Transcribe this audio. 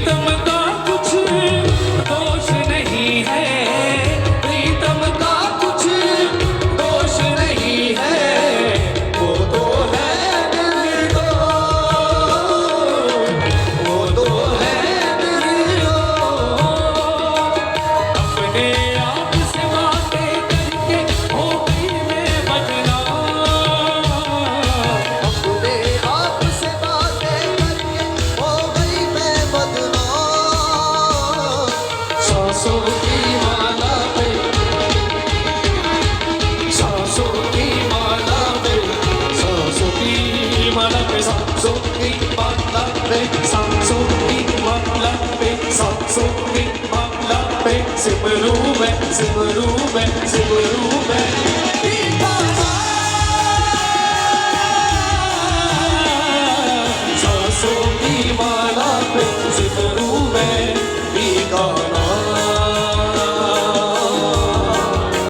प्रीतम का कुछ दोष नहीं है, प्रीतम का कुछ दोष नहीं है, वो तो है निर्दोष, वो तो है निर्दोष। अपने आप से बातें करके हो गई मैं बदनाम, अपने आप से बातें करके हो गई मैं बदनाम। सांसों की माला पे, सांसों की माला पे, सांसों की माला पे, सांसों की माला पे, सांसों की माला पे, सांसों की माला पे, सिमरू में, सिमरू में, सिमरू में सांसों की माला पे, सिमरू